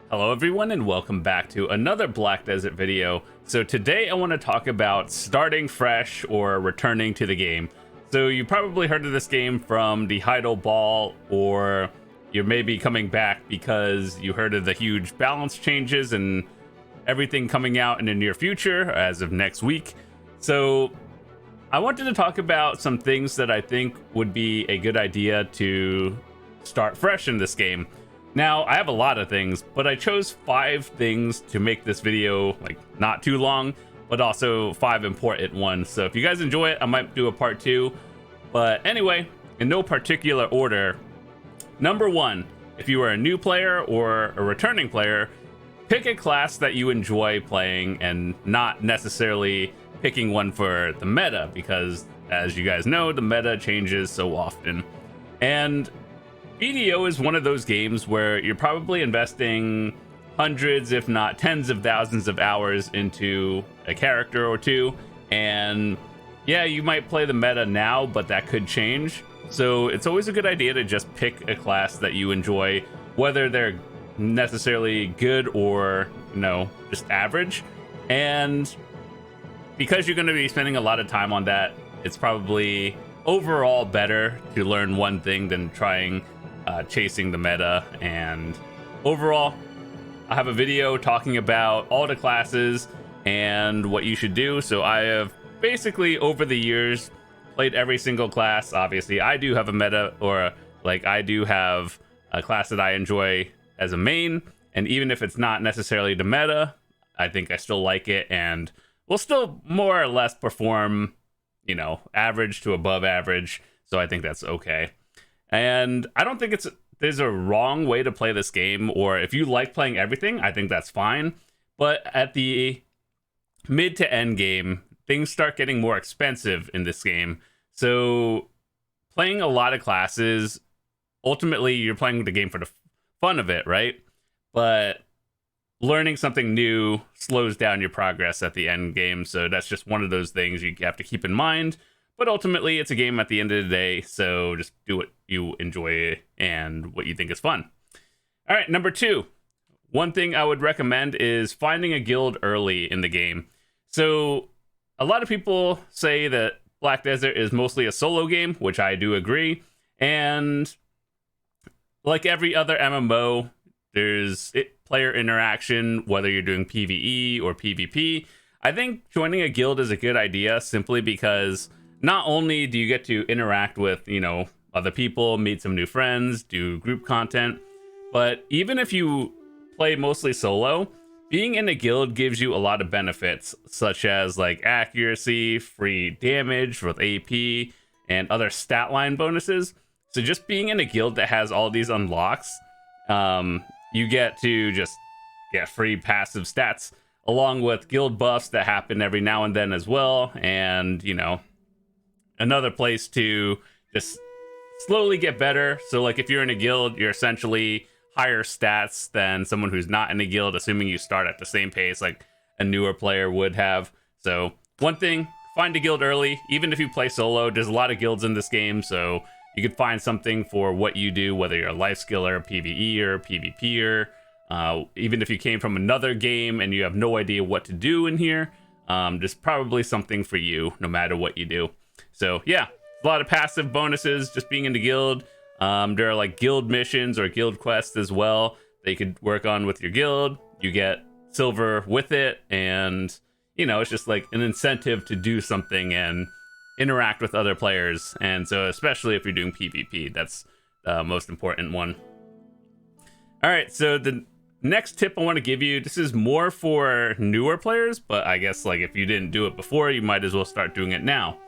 Hello everyone and welcome back to another Black Desert video. So today I want to talk about starting fresh or returning to the game. So you probably heard of this game from the Heidel Ball, or you're maybe coming back because you heard of the huge balance changes and everything coming out in the near future as of next week. So I wanted to talk about some things that I think would be a good idea to start fresh in this game. Now, I have a lot of things, but I chose 5 things to make this video not too long, but also 5 important ones. So if you guys enjoy it, I might do a part 2. But anyway, in no particular order, number 1, if you are a new player or a returning player, pick a class that you enjoy playing and not necessarily picking one for the meta, because as you guys know, the meta changes so often. And BDO is one of those games where you're probably investing hundreds, if not tens of thousands of hours into a character or two. And yeah, you might play the meta now, but that could change. So it's always a good idea to just pick a class that you enjoy, whether they're necessarily good or, just average. And because you're going to be spending a lot of time on that, it's probably overall better to learn one thing than trying chasing the meta. And overall, I have a video talking about all the classes and what you should do. So I have basically over the years played every single class. Obviously, I do have a meta, or I do have a class that I enjoy as a main, and even if it's not necessarily the meta, I think I still like it and will still more or less perform, average to above average. So I think that's okay. And I don't think there's a wrong way to play this game, or if you like playing everything, I think that's fine. But at the mid to end game, things start getting more expensive in this game. So playing a lot of classes, ultimately you're playing the game for the fun of it, right? But learning something new slows down your progress at the end game. So that's just one of those things you have to keep in mind. But ultimately, it's a game at the end of the day, so just do what you enjoy and what you think is fun. All right, number 2. One thing I would recommend is finding a guild early in the game. So a lot of people say that Black Desert is mostly a solo game, which I do agree. And like every other MMO, there's player interaction, whether you're doing PvE or PvP. I think joining a guild is a good idea simply because not only do you get to interact with, other people, meet some new friends, do group content, but even if you play mostly solo, being in a guild gives you a lot of benefits, such as accuracy, free damage with AP, and other stat line bonuses. So just being in a guild that has all these unlocks, you get to just get free passive stats, along with guild buffs that happen every now and then as well, and, another place to just slowly get better. So if you're in a guild, you're essentially higher stats than someone who's not in a guild, assuming you start at the same pace like a newer player would have. So one thing, find a guild early. Even if you play solo, there's a lot of guilds in this game, so you could find something for what you do, whether you're a life skiller, PvEer, PvPer. Even if you came from another game and you have no idea what to do in here, there's probably something for you no matter what you do. So yeah, a lot of passive bonuses just being in the guild. There are guild missions or guild quests as well that you could work on with your guild. You get silver with it, and it's just an incentive to do something and interact with other players. And so especially if you're doing PvP, that's the most important one. All right, so the next tip I want to give you, this is more for newer players, but I guess if you didn't do it before, you might as well start doing it now.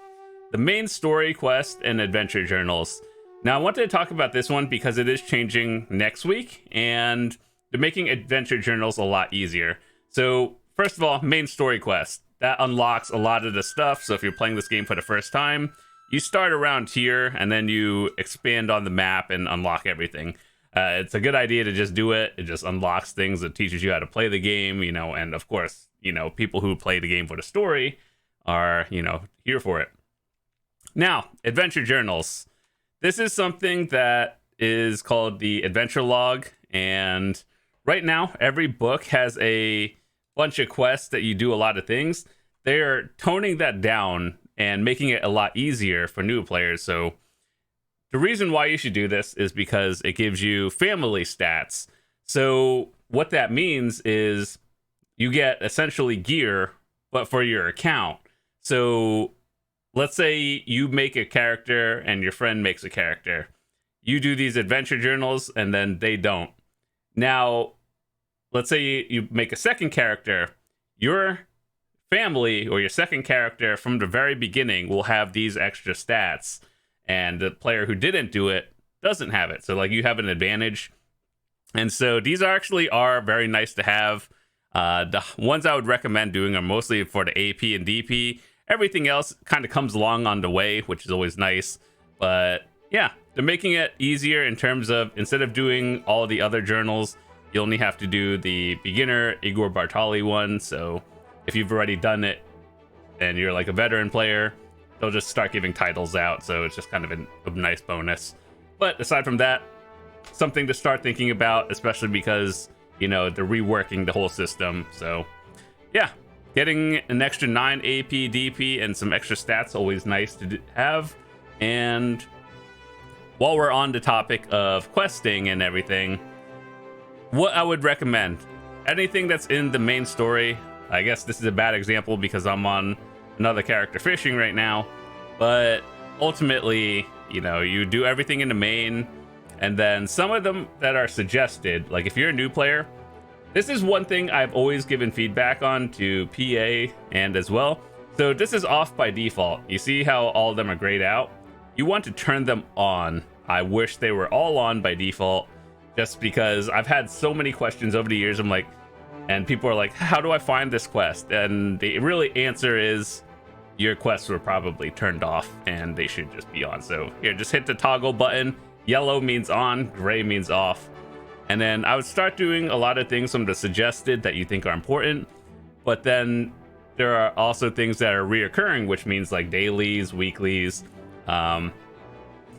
The main story quest and adventure journals. Now, I wanted to talk about this one because it is changing next week, and they're making adventure journals a lot easier. So, first of all, main story quest. That unlocks a lot of the stuff. So if you're playing this game for the first time, you start around here, and then you expand on the map and unlock everything. It's a good idea to just do it. It just unlocks things. It teaches you how to play the game, and of course, people who play the game for the story are, here for it. Now, adventure journals. This is something that is called the adventure log, and right now, every book has a bunch of quests that you do a lot of things. They're toning that down and making it a lot easier for new players. So the reason why you should do this is because it gives you family stats. So what that means is you get essentially gear, but for your account. So let's say you make a character and your friend makes a character. You do these adventure journals and then they don't. Now, let's say you make a second character. Your family or your second character from the very beginning will have these extra stats, and the player who didn't do it doesn't have it. So like you have an advantage. And so these are very nice to have. The ones I would recommend doing are mostly for the AP and DP. Everything else kind of comes along on the way, which is always nice. But yeah, they're making it easier in terms of, instead of doing all the other journals, you only have to do the beginner Igor Bartali one. So if you've already done it and you're like a veteran player, they'll just start giving titles out. So it's just kind of a nice bonus. But aside from that, something to start thinking about, especially because, you know, they're reworking the whole system. So yeah, getting an extra 9 AP, DP, and some extra stats, always nice to have. And while we're on the topic of questing and everything, what I would recommend, anything that's in the main story. I guess this is a bad example because I'm on another character fishing right now, but ultimately, you know, you do everything in the main, and then some of them that are suggested, like if you're a new player, this is one thing I've always given feedback on to PA and as well. So this is off by default. You see how all of them are grayed out? You want to turn them on. I wish they were all on by default, just because I've had so many questions over the years. I'm like, and people are like, how do I find this quest? And the really answer is your quests were probably turned off and they should just be on. So here, just hit the toggle button. Yellow means on, gray means off. And then I would start doing a lot of things from the suggested that you think are important. But then there are also things that are reoccurring, which means like dailies, weeklies.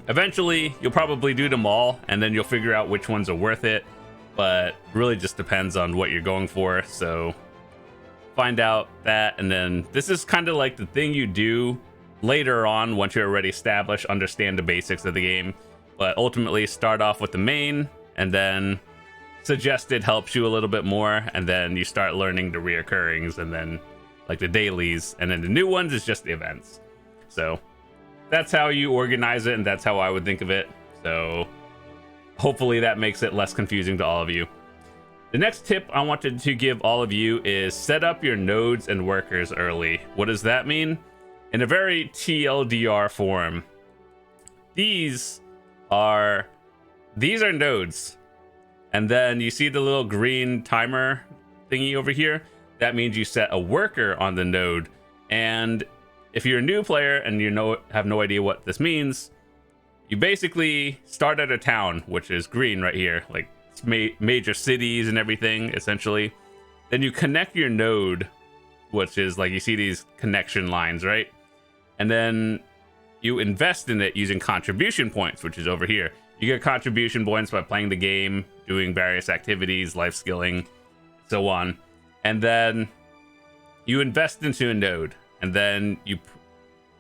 Eventually, you'll probably do them all, and then you'll figure out which ones are worth it. But really just depends on what you're going for. So find out that, and then this is kind of like the thing you do later on once you're already established, understand the basics of the game. But ultimately start off with the main, and then suggested helps you a little bit more, and then you start learning the reoccurrings, and then like the dailies, and then the new ones is just the events. So that's how you organize it, and that's how I would think of it. So hopefully that makes it less confusing to all of you. The next tip I wanted to give all of you is set up your nodes and workers early. What does that mean? In a very TLDR form, these are nodes. And then you see the little green timer thingy over here? That means you set a worker on the node. And if you're a new player and you have no idea what this means, you basically start at a town, which is green right here, like major cities and everything, essentially. Then you connect your node, which is like, you see these connection lines, right? And then you invest in it using contribution points, which is over here. You get contribution points by playing the game, doing various activities, life skilling, so on. And then you invest into a node, and then you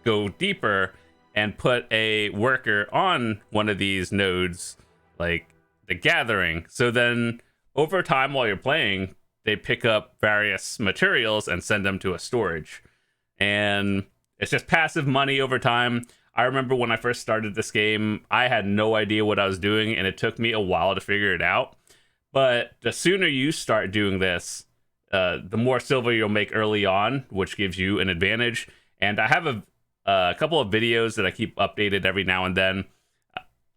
go deeper and put a worker on one of these nodes, like the gathering. So then over time while you're playing, they pick up various materials and send them to a storage. And it's just passive money over time. I remember when I first started this game, I had no idea what I was doing, and it took me a while to figure it out. But the sooner you start doing this, the more silver you'll make early on, which gives you an advantage. And I have a couple of videos that I keep updated every now and then,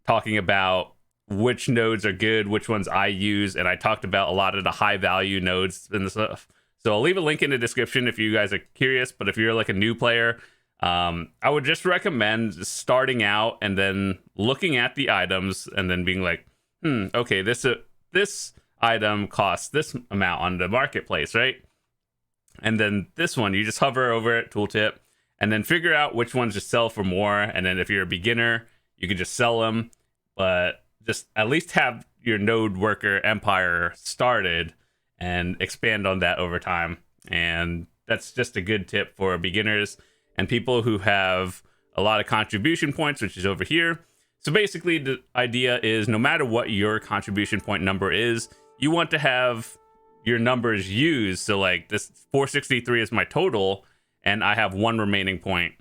talking about which nodes are good, which ones I use, and I talked about a lot of the high value nodes and stuff. So I'll leave a link in the description if you guys are curious. But if you're like a new player, I would just recommend starting out and then looking at the items and then being like, okay, this item costs this amount on the marketplace, right? And then this one, you just hover over it, tooltip, and then figure out which ones just sell for more. And then if you're a beginner, you can just sell them, but just at least have your node worker empire started and expand on that over time. And that's just a good tip for beginners and people who have a lot of contribution points, which is over here. So basically the idea is no matter what your contribution point number is, you want to have your numbers used. So like this 463 is my total and I have 1 remaining point.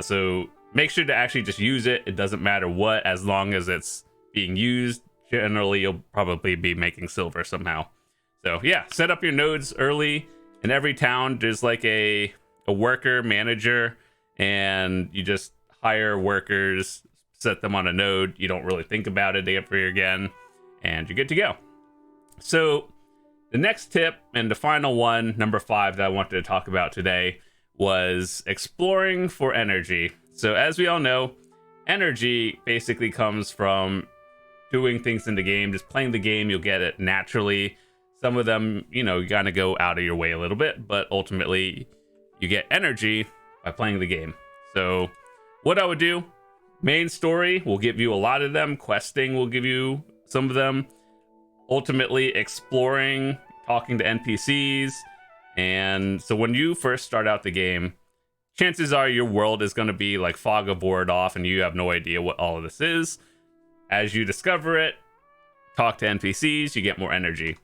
So make sure to actually just use it. It doesn't matter what, as long as it's being used. Generally, you'll probably be making silver somehow. So yeah, set up your nodes early. In every town, there's like a worker manager, and you just hire workers, set them on a node. You don't really think about it ever again, and you're good to go. So the next tip, and the final one, number 5, that I wanted to talk about today, was exploring for energy. So as we all know, energy basically comes from doing things in the game. Just playing the game, you'll get it naturally. Some of them, you gotta go out of your way a little bit, but ultimately you get energy by playing the game. So what I would do, main story will give you a lot of them. Questing will give you some of them. Ultimately exploring, talking to NPCs. And so when you first start out the game, chances are your world is going to be like fog of war off and you have no idea what all of this is. As you discover it, talk to NPCs, you get more energy.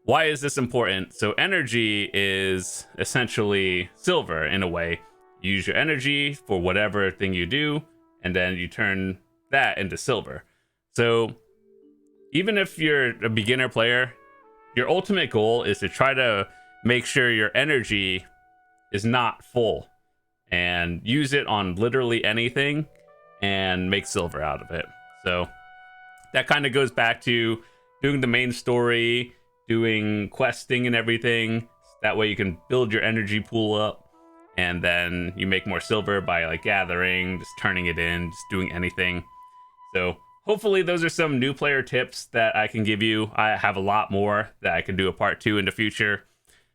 Why is this important? So energy is essentially silver in a way. You use your energy for whatever thing you do, and then you turn that into silver. So even if you're a beginner player, your ultimate goal is to try to make sure your energy is not full and use it on literally anything and make silver out of it. So that kind of goes back to doing the main story, doing questing and everything. That way you can build your energy pool up, and then you make more silver by like gathering, just turning it in, just doing anything. So hopefully those are some new player tips that I can give you. I have a lot more that I can do a part 2 in the future.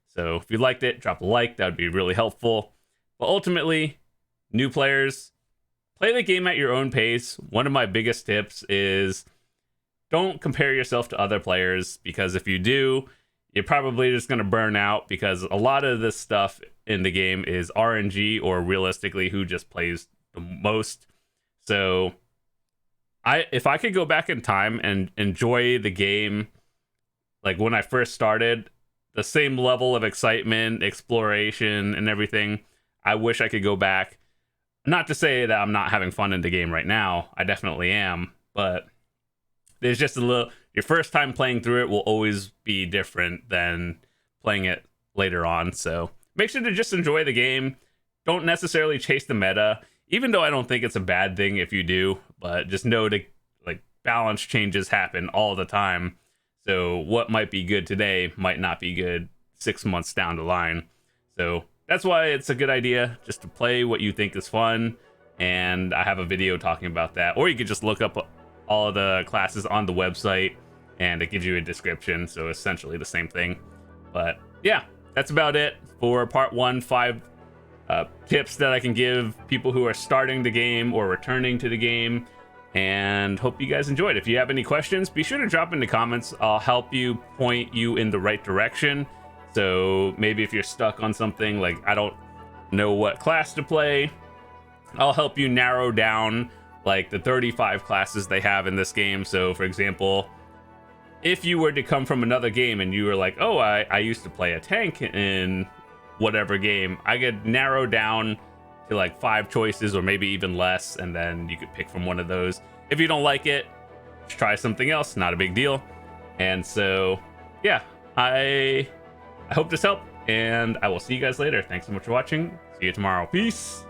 So if you liked it, drop a like. That would be really helpful. But ultimately, new players, play the game at your own pace. One of my biggest tips is don't compare yourself to other players, because if you do, you're probably just going to burn out, because a lot of this stuff in the game is RNG, or realistically who just plays the most. So if I could go back in time and enjoy the game like when I first started, the same level of excitement, exploration, and everything, I wish I could go back. Not to say that I'm not having fun in the game right now. I definitely am, but there's just a little, your first time playing through it will always be different than playing it later on. So make sure to just enjoy the game. Don't necessarily chase the meta, even though I don't think it's a bad thing if you do, but just know to like balance changes happen all the time. So what might be good today might not be good 6 months down the line. So that's why it's a good idea just to play what you think is fun. And I have a video talking about that. Or you could just look up all of the classes on the website and it gives you a description. So essentially the same thing. But yeah, that's about it for part 1, 5 tips that I can give people who are starting the game or returning to the game. And hope you guys enjoyed. If you have any questions, be sure to drop in the comments. I'll help you, point you in the right direction. So maybe if you're stuck on something, like I don't know what class to play, I'll help you narrow down like the 35 classes they have in this game. So for example, if you were to come from another game and you were like, oh, I used to play a tank in whatever game, I could narrow down to like 5 choices or maybe even less, and then you could pick from one of those. If you don't like it, just try something else, not a big deal. And so yeah, I hope this helped, and I will see you guys later. Thanks so much for watching. See you tomorrow. Peace.